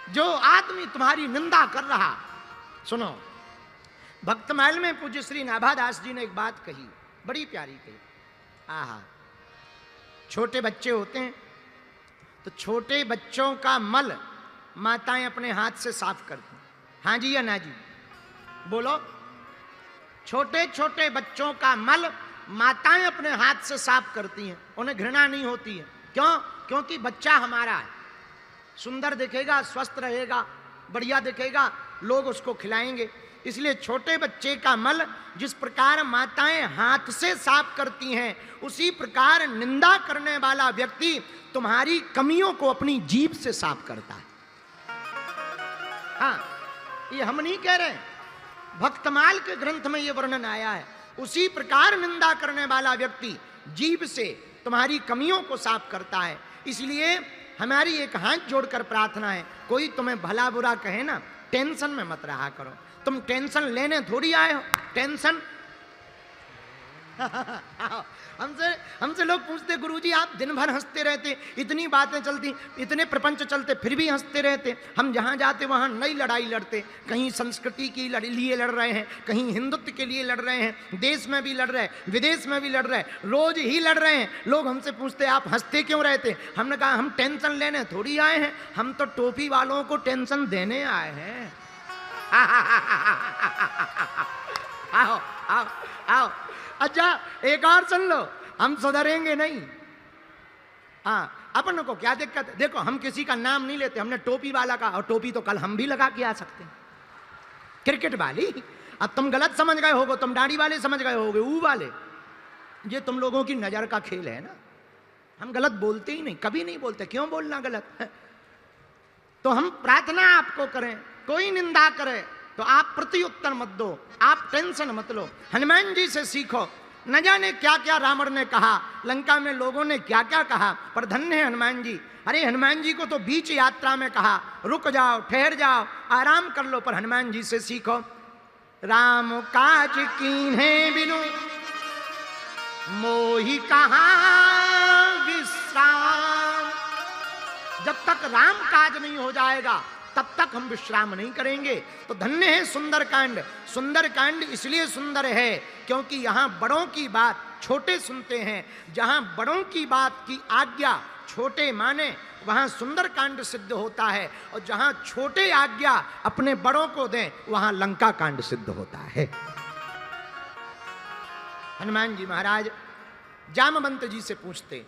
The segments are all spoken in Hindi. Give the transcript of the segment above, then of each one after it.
जो आदमी तुम्हारी निंदा कर रहा। सुनो, भक्तमाल में पूज्य श्री नाभादास जी ने एक बात कही, बड़ी प्यारी कही। आहा, छोटे बच्चे होते हैं तो छोटे बच्चों का मल माताएं अपने हाथ से साफ करती हैं। हाँ जी या ना जी? बोलो। छोटे छोटे बच्चों का मल माताएं अपने हाथ से साफ करती हैं, उन्हें घृणा नहीं होती है। क्यों? क्योंकि बच्चा हमारा है, सुंदर दिखेगा, स्वस्थ रहेगा, बढ़िया दिखेगा, लोग उसको खिलाएंगे। इसलिए छोटे बच्चे का मल जिस प्रकार माताएं हाथ से साफ करती हैं, उसी प्रकार निंदा करने वाला व्यक्ति तुम्हारी कमियों को अपनी जीभ से साफ करता है। हाँ, ये हम नहीं कह रहे, भक्तमाल के ग्रंथ में ये वर्णन आया है। उसी प्रकार निंदा करने वाला व्यक्ति जीभ से तुम्हारी कमियों को साफ करता है। इसलिए हमारी एक हाथ जोड़कर प्रार्थना है, कोई तुम्हें भला बुरा कहे ना, टेंशन में मत रहा करो। तुम टेंशन लेने थोड़ी आए हो, टेंशन हमसे लोग पूछते, गुरुजी आप दिन भर हंसते रहते, इतनी बातें चलती, इतने प्रपंच चलते, फिर भी हंसते रहते। हम जहाँ जाते वहाँ नई लड़ाई लड़ते, कहीं संस्कृति के लिए लड़ रहे हैं, कहीं हिंदुत्व के लिए लड़ रहे हैं, देश में भी लड़ रहे हैं, विदेश में भी लड़ रहे हैं, रोज ही लड़ रहे हैं। लोग हमसे पूछते आप हंसते क्यों रहते? हमने कहा हम टेंशन लेने थोड़ी आए हैं, हम तो टोपी वालों को टेंशन देने आए हैं। आओ आओ आओ। अच्छा, एक और सुन लो, हम सुधरेंगे नहीं। हाँ, अपन को क्या दिक्कत है? देखो, हम किसी का नाम नहीं लेते, हमने टोपी वाला का, और टोपी तो कल हम भी लगा के आ सकते हैं, क्रिकेट वाली। अब तुम गलत समझ गए होगे, तुम दाढ़ी वाले समझ गए होगे, ऊ वाले। ये तुम लोगों की नजर का खेल है ना। हम गलत बोलते ही नहीं, कभी नहीं बोलते, क्यों बोलना गलत? तो हम प्रार्थना आपको करें, कोई निंदा करे तो आप प्रत्युत्तर मत दो, आप टेंशन मत लो। हनुमान जी से सीखो, न जाने क्या क्या रावण ने कहा, लंका में लोगों ने क्या क्या कहा, पर धन्य है हनुमान जी। अरे हनुमान जी को तो बीच यात्रा में कहा रुक जाओ, ठहर जाओ, आराम कर लो, पर हनुमान जी से सीखो। राम काज कीन्हे बिनु मोहि कहाँ विश्राम। जब तक राम काज नहीं हो जाएगा तब तक हम विश्राम नहीं करेंगे। तो धन्य है सुंदरकांड। सुंदरकांड इसलिए सुंदर है क्योंकि यहाँ बड़ों की बात छोटे सुनते हैं। जहाँ बड़ों की बात की आज्ञा छोटे माने, वहाँ सुंदरकांड सिद्ध होता है, और जहाँ छोटे आज्ञा अपने बड़ों को दें, वहाँ लंका कांड सिद्ध होता है। हनुमान जी महाराज जामवंत जी से पूछते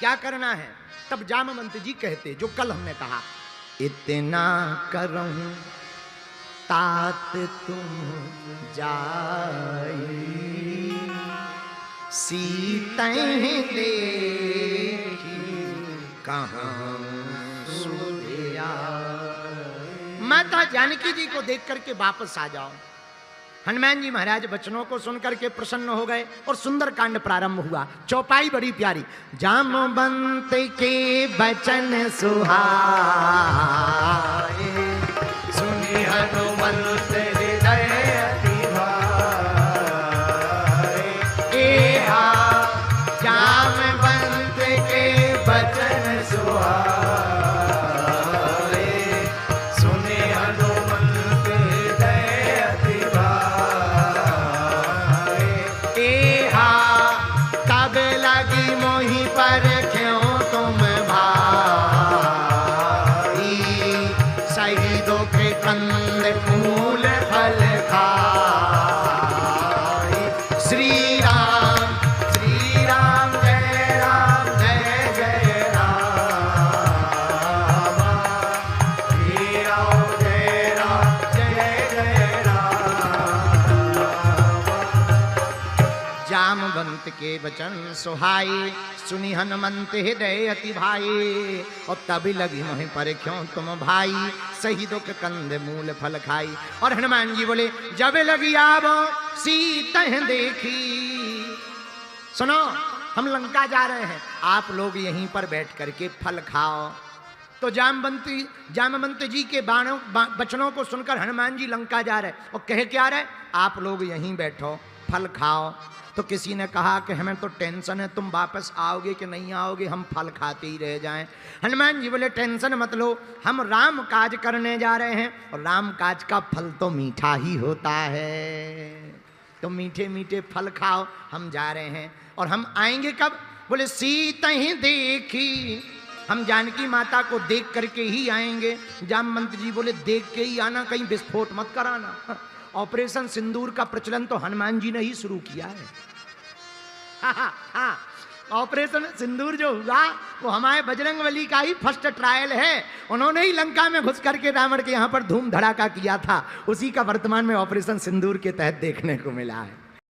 क्या करना है, तब जामवंत जी कहते जो कल हमने कहा, इतना करूं तात तुम जाई, सीतें देखी कहाँ सूर्या। माता जानकी जी को देख करके वापस आ जाओ। हनुमान जी महाराज वचनों को सुनकर के प्रसन्न हो गए और सुंदर कांड प्रारंभ हुआ। चौपाई बड़ी प्यारी। जामवंत के वचन सुहाए, सुनि हनुमंत हृदय अति भाए। एहा जामवंत के वचन सुहाए, के वचन सुहाई, सुनी हनुमंत हृदय अति भाई। और तभी लगी मोहि पर क्यों तुम भाई, सही दुख कंद मूल फल खाई। और हनुमान जी बोले जब लगी आवो सीते देखी। सुनो, हम लंका जा रहे हैं, आप लोग यहीं पर बैठ करके फल खाओ। तो जामवंत जी के वचनों को सुनकर हनुमान जी लंका जा रहे और कह क्या रहे, आप लोग यहीं बैठो फल खाओ। तो तो किसी ने कहा कि हमें तो टेंशन है, तुम वापस आओगे कि नहीं आओगे, हम फल खाते ही रह जाएं। हनुमान जी बोले टेंशन मत लो, हम राम काज करने जा रहे हैं और राम काज का फल तो मीठा ही होता है, तो मीठे मीठे फल खाओ, हम जा रहे हैं। और हम आएंगे कब? बोले सीता ही देखी, हम जानकी माता को देख करके ही आएंगे। जामवंत जी बोले देख के ही आना, कहीं विस्फोट मत कराना। ऑपरेशन सिंदूर का प्रचलन तो हनुमान जी ने ही शुरू किया है। ऑपरेशन सिंदूर जो हुआ वो हमारे बजरंगबली का ही फर्स्ट ट्रायल है। उन्होंने ही लंका में घुस करके रावण के यहाँ पर धूम धड़ाका किया था, उसी का वर्तमान में ऑपरेशन सिंदूर के तहत देखने को मिला है।